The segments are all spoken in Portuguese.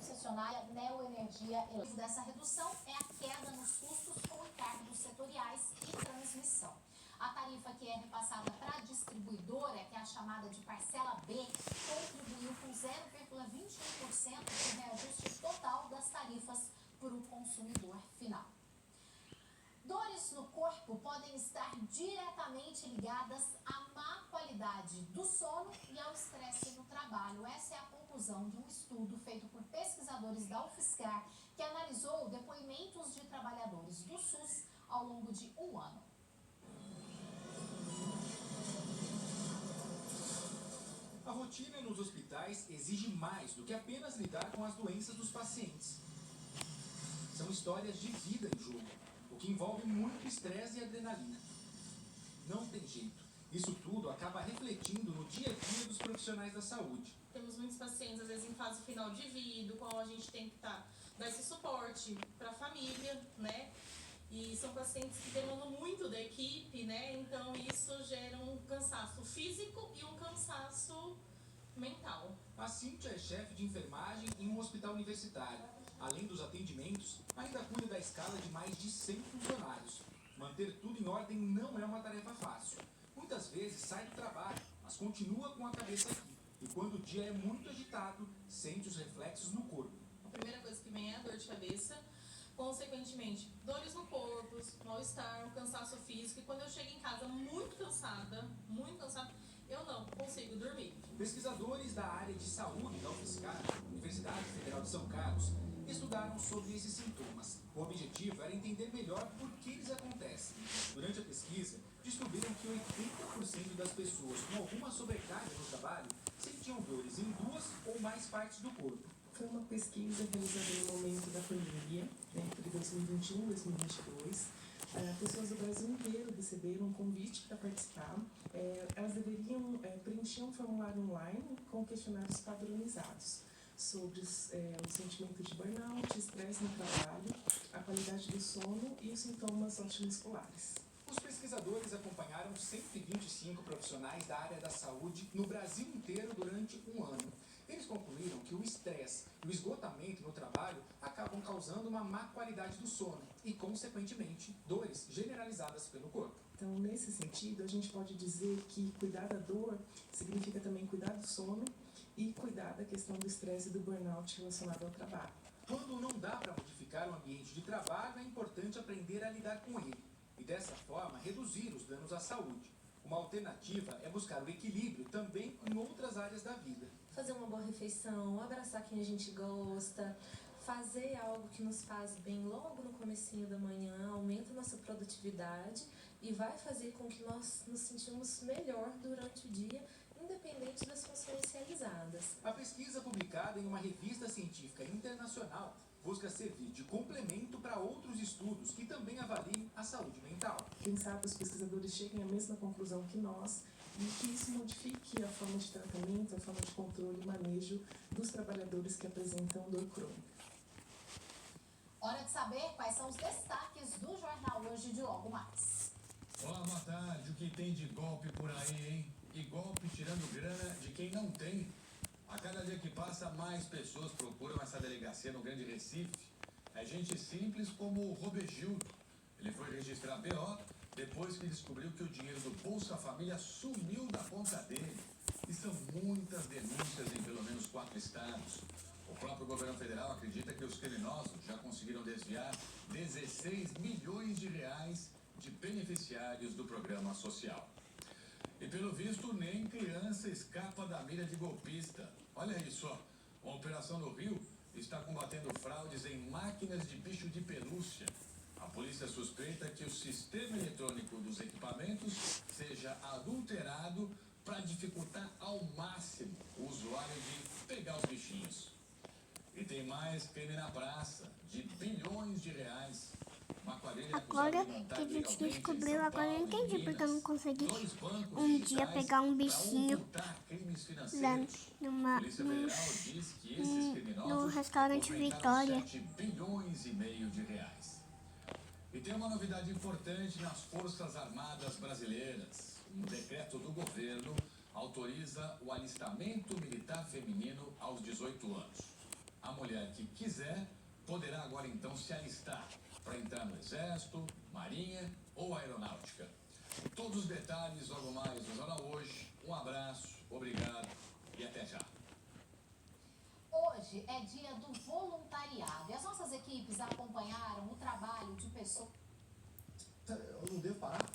concessionária Neoenergia Elétrica. Dessa redução é a queda nos custos com encargos setoriais e transmissão. A tarifa que é repassada para a distribuidora, que é a chamada de parcela B, contribuiu com 0,21% do reajuste total das tarifas para o consumidor final. Dores no corpo podem estar diretamente ligadas à má qualidade do sono e ao estresse no trabalho. Essa é a conclusão de um estudo feito por pesquisadores da UFSCar, que analisou depoimentos de trabalhadores do SUS ao longo de um ano. A rotina nos hospitais exige mais do que apenas lidar com as doenças dos pacientes. São histórias de vida em jogo, o que envolve muito estresse e adrenalina. Não tem jeito. Isso tudo acaba refletindo no dia a dia dos profissionais da saúde. Temos muitos pacientes, às vezes, em fase final de vida, com a gente tem que dar esse suporte para a família, né? E são pacientes que demandam muito da equipe, né? Então, isso gera um cansaço físico e um cansaço mental. A Cíntia é chefe de enfermagem em um hospital universitário. Além dos atendimentos, ainda cuida da escala de mais de 100 funcionários. Manter tudo em ordem não é uma tarefa fácil. Muitas vezes sai do trabalho, mas continua com a cabeça aqui. E quando o dia é muito agitado, sente os reflexos no corpo. A primeira coisa que vem é a dor de cabeça, consequentemente, dores no corpo, mal-estar, um cansaço físico. E quando eu chego em casa muito cansada, eu não consigo dormir. Pesquisadores da área de saúde da UFSCar, Universidade Federal de São Carlos, estudaram sobre esses sintomas. O objetivo era entender melhor por que eles acontecem. Durante a pesquisa, descobriram que 80% das pessoas com alguma sobrecarga no trabalho sentiam dores em duas ou mais partes do corpo. Foi uma pesquisa realizada no momento da pandemia, entre 2021 e 2022. Pessoas do Brasil inteiro receberam um convite para participar. Elas deveriam preencher um formulário online com questionários padronizados sobre o sentimento de burnout, estresse no trabalho, a qualidade do sono e os sintomas osteomusculares. Os pesquisadores acompanharam 125 profissionais da área da saúde no Brasil inteiro durante um ano. Eles concluíram que o estresse e o esgotamento no trabalho acabam causando uma má qualidade do sono e, consequentemente, dores generalizadas pelo corpo. Então, nesse sentido, a gente pode dizer que cuidar da dor significa também cuidar do sono e cuidar da questão do estresse e do burnout relacionado ao trabalho. Quando não dá para modificar o ambiente de trabalho, é importante aprender a lidar com ele e, dessa forma, reduzir os danos à saúde. Uma alternativa é buscar o equilíbrio também em outras áreas da vida. Fazer uma boa refeição, abraçar quem a gente gosta, fazer algo que nos faz bem logo no comecinho da manhã, aumenta a nossa produtividade e vai fazer com que nós nos sentimos melhor durante o dia, independente das funções realizadas. A pesquisa publicada em uma revista científica internacional busca servir de complemento para outros estudos que também avaliem a saúde mental. Quem sabe os pesquisadores cheguem à mesma conclusão que nós e que isso modifique a forma de tratamento, a forma de controle e manejo dos trabalhadores que apresentam dor crônica. Hora de saber quais são os destaques do jornal hoje de logo mais. Olá, boa tarde. O que tem de golpe por aí, hein? E golpe tirando grana de quem não tem. A cada dia que passa, mais pessoas procuram essa delegacia no Grande Recife. É gente simples como o Robegildo. Ele foi registrar BO depois que descobriu que o dinheiro do Bolsa Família sumiu da conta dele. E são muitas denúncias em pelo menos 4 estados. O próprio governo federal acredita que os criminosos já conseguiram desviar 16 milhões de reais de beneficiários do programa social. E pelo visto, nem criança escapa da mira de golpista. Olha isso, ó. A operação no Rio está combatendo fraudes em máquinas de bicho de pelúcia. A polícia suspeita que o sistema eletrônico dos equipamentos seja adulterado para dificultar ao máximo o usuário de pegar os bichinhos. E tem mais crime na praça, de bilhões de reais. Agora que a gente descobriu, agora eu entendi porque eu não consegui um dia pegar um bichinho lá no restaurante Vitória. Bilhões e meio de reais. E tem uma novidade importante nas Forças Armadas Brasileiras. Um decreto do governo autoriza o alistamento militar feminino aos 18 anos. A mulher que quiser poderá agora então se alistar para entrar no Exército, Marinha ou Aeronáutica. Todos os detalhes logo mais no Jornal Hoje. Um abraço, obrigado e até já. Hoje é dia do voluntariado e as nossas equipes acompanharam o trabalho de pessoas. Eu não devo parar?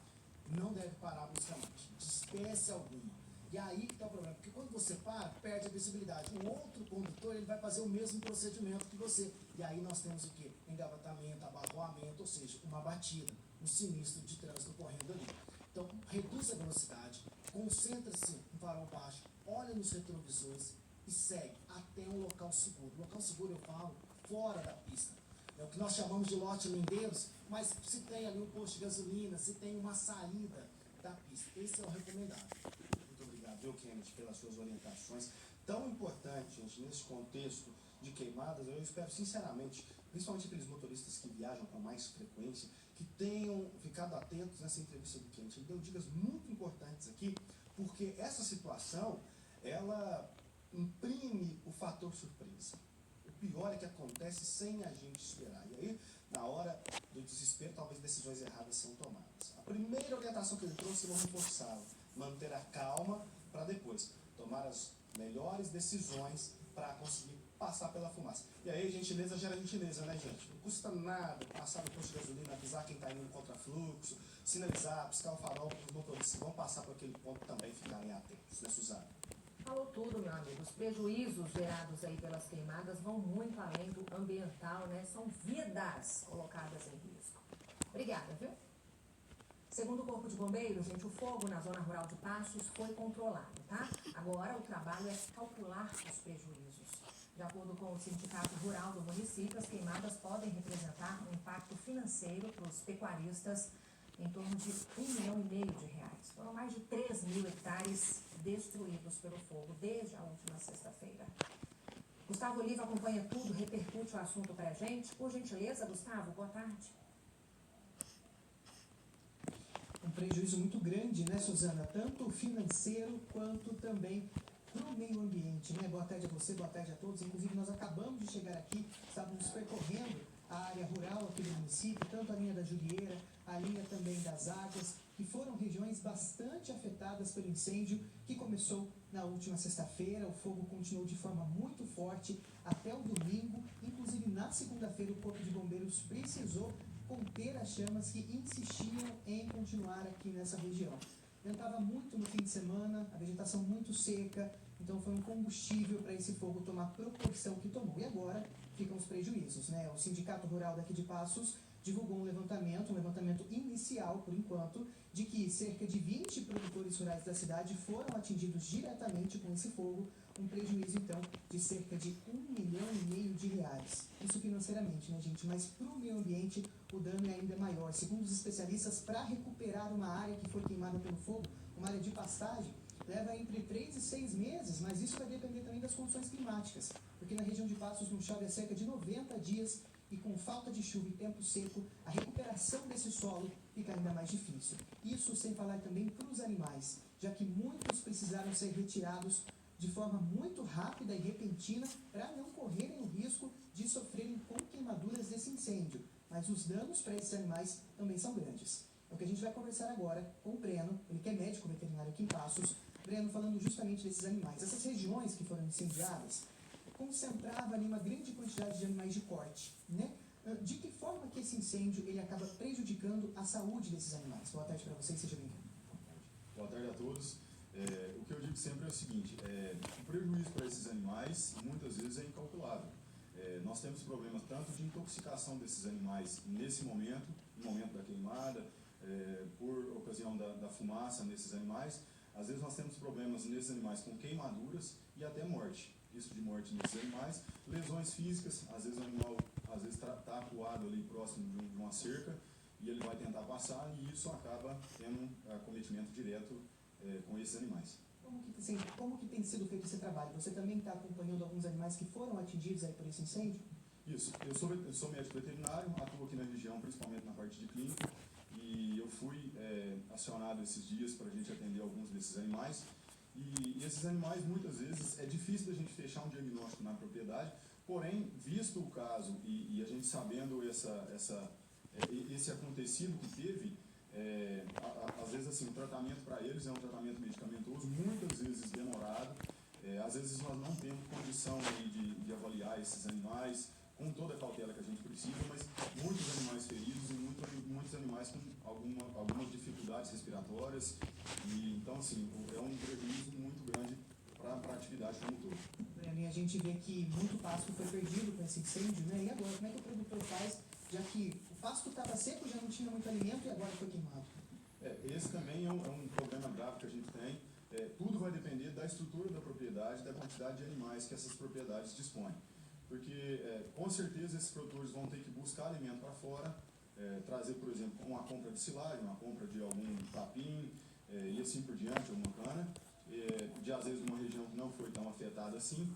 Não deve parar bruscamente, de espécie alguma. E aí que está o problema, porque quando você para, perde a visibilidade. O outro condutor ele vai fazer o mesmo procedimento que você. E aí nós temos o quê? Engavatamento, abarroamento, ou seja, uma batida, um sinistro de trânsito correndo ali. Então, reduz a velocidade, concentra-se no farol baixo, olha nos retrovisores e segue até um local seguro. Local seguro eu falo fora da pista. É o que nós chamamos de lote lindeiros, mas se tem ali um posto de gasolina, se tem uma saída da pista. Esse é o recomendado. Muito obrigado, viu, Kennedy, pelas suas orientações. Tão importante, gente, nesse contexto de queimadas, eu espero sinceramente, principalmente aqueles motoristas que viajam com mais frequência, que tenham ficado atentos nessa entrevista do Kennedy. Ele deu dicas muito importantes aqui, porque essa situação, ela imprime o fator surpresa. O pior é que acontece sem a gente esperar. E aí, na hora do desespero, talvez decisões erradas são tomadas. A primeira orientação que ele trouxe, eu vou reforçá-la. Manter a calma para depois tomar as melhores decisões para conseguir passar pela fumaça. E aí, gentileza gera gentileza, né, gente? Não custa nada passar no posto de gasolina, avisar quem está indo no contrafluxo, sinalizar, piscar o farol para os motoristas vão passar por aquele ponto também ficarem atentos, né, Suzana? Falou tudo, meu amigo. Os prejuízos gerados aí pelas queimadas vão muito além do ambiental, né? São vidas colocadas em risco. Obrigada, viu? Segundo o Corpo de Bombeiros, gente, o fogo na zona rural de Passos foi controlado, tá? Agora o trabalho é calcular os prejuízos. De acordo com o Sindicato Rural do município, as queimadas podem representar um impacto financeiro para os pecuaristas em torno de R$1,5 milhão. Foram mais de 3.000 hectares destruídos pelo fogo desde a última sexta-feira. Gustavo Oliva acompanha tudo, repercute o assunto para a gente. Por gentileza, Gustavo, boa tarde. Um prejuízo muito grande, né, Suzana? Tanto financeiro quanto também para o meio ambiente, né? Boa tarde a você, boa tarde a todos. Inclusive, nós acabamos de chegar aqui, estávamos percorrendo a área rural aqui do município, tanto a linha da Jurieira, a linha também das Águas, que foram regiões bastante afetadas pelo incêndio que começou na última sexta-feira. O fogo continuou de forma muito forte até o domingo. Inclusive, na segunda-feira, o Corpo de Bombeiros precisou conter as chamas que insistiam em continuar aqui nessa região. Ventava muito no fim de semana, a vegetação muito seca, então foi um combustível para esse fogo tomar a proporção que tomou. E agora ficam os prejuízos, né? O Sindicato Rural daqui de Passos divulgou um levantamento inicial, por enquanto, de que cerca de 20 produtores rurais da cidade foram atingidos diretamente com esse fogo, um prejuízo, então, de cerca de R$1,5 milhão. Isso financeiramente, né, gente? Mas para o meio ambiente, o dano é ainda maior. Segundo os especialistas, para recuperar uma área que foi queimada pelo fogo, uma área de pastagem, leva entre 3 e 6 meses, mas isso vai depender também das condições climáticas, porque na região de Passos não chove há cerca de 90 dias, e com falta de chuva e tempo seco, a recuperação desse solo fica ainda mais difícil. Isso sem falar também para os animais, já que muitos precisaram ser retirados de forma muito rápida e repentina para não correrem o risco de sofrerem com queimaduras desse incêndio. Mas os danos para esses animais também são grandes. É o que a gente vai conversar agora com o Breno, ele que é médico veterinário aqui em Passos. Breno, falando justamente desses animais. Essas regiões que foram incendiadas concentrava ali uma grande quantidade de animais de corte, né? De que forma que esse incêndio ele acaba prejudicando a saúde desses animais? Boa tarde para vocês, seja bem-vindo. Boa tarde a todos. O que eu digo sempre é o seguinte, o prejuízo para esses animais muitas vezes é incalculável. Nós temos problemas tanto de intoxicação desses animais nesse momento, no momento da queimada, por ocasião da fumaça nesses animais. Às vezes nós temos problemas nesses animais com queimaduras e até morte. Risco de morte nesses animais, lesões físicas, às vezes o animal está acuado ali próximo de uma cerca e ele vai tentar passar e isso acaba tendo um acometimento direto com esses animais. Como que tem sido feito esse trabalho? Você também está acompanhando alguns animais que foram atingidos aí por esse incêndio? Isso, eu sou médico veterinário, atuo aqui na região, principalmente na parte de clínica, e eu fui acionado esses dias para a gente atender alguns desses animais. E esses animais, muitas vezes, é difícil da gente fechar um diagnóstico na propriedade, Porém, visto o caso e a gente sabendo esse acontecido que teve, às vezes assim, o tratamento para eles é um tratamento medicamentoso, muitas vezes demorado, às vezes nós não temos condição aí de avaliar esses animais com toda a cautela que a gente precisa, mas muitos animais feridos e muitos animais com algumas dificuldades respiratórias, e então assim, é um prejuízo muito grande para a atividade como um todo. A gente vê que muito pasto foi perdido com esse incêndio, né? E agora, como é que o produtor faz, já que o pasto estava seco, já não tinha muito alimento e agora foi queimado? Esse também é um problema grave que a gente tem. Tudo vai depender da estrutura da propriedade, da quantidade de animais que essas propriedades dispõem. Porque, com certeza, esses produtores vão ter que buscar alimento para fora, trazer, por exemplo, uma compra de silagem, uma compra de algum capim, e assim por diante, alguma cana, de às vezes uma região que não foi tão afetada assim.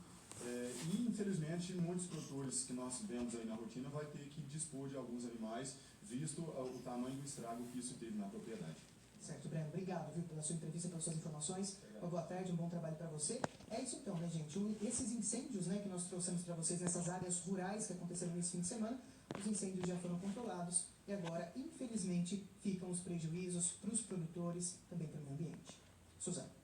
E, infelizmente, muitos produtores que nós vemos aí na rotina vai ter que dispor de alguns animais, visto o tamanho do estrago que isso teve na propriedade. Certo, Breno. Obrigado, viu, pela sua entrevista, pelas suas informações. Uma boa tarde, um bom trabalho para você. É isso então, né, gente? Esses incêndios, né, que nós trouxemos para vocês nessas áreas rurais que aconteceram nesse fim de semana, os incêndios já foram controlados e agora, infelizmente, ficam os prejuízos para os produtores, também para o meio ambiente. Suzana.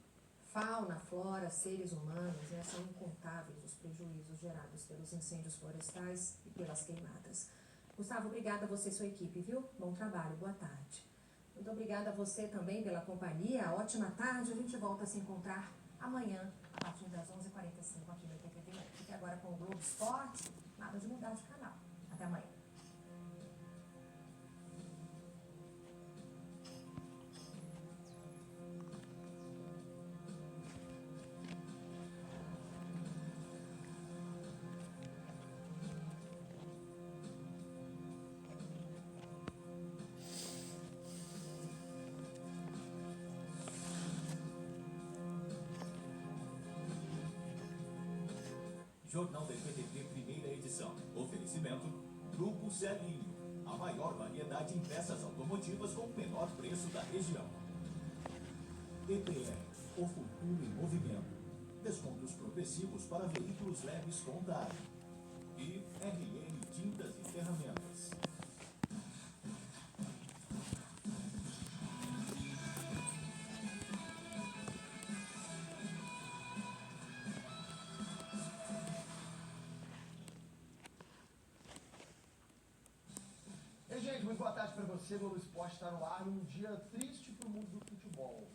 Fauna, flora, seres humanos, né, são incontáveis os prejuízos gerados pelos incêndios florestais e pelas queimadas. Gustavo, obrigada a você e sua equipe, viu? Bom trabalho, boa tarde. Muito obrigada a você também pela companhia, ótima tarde. A gente volta a se encontrar amanhã, a partir das 11h45 aqui no TPV. Fique agora com o Globo Esporte, nada de mudar de canal. Até amanhã. Jornal da EPTV, primeira edição. Oferecimento: Grupo Celinho. A maior variedade em peças automotivas com o menor preço da região. EPR, o futuro em movimento. Descontos progressivos para veículos leves com TAG. E RN Tintas e Ferramentas. Gente, muito boa tarde para você. O Globo Esporte está no ar num dia triste para o mundo do futebol.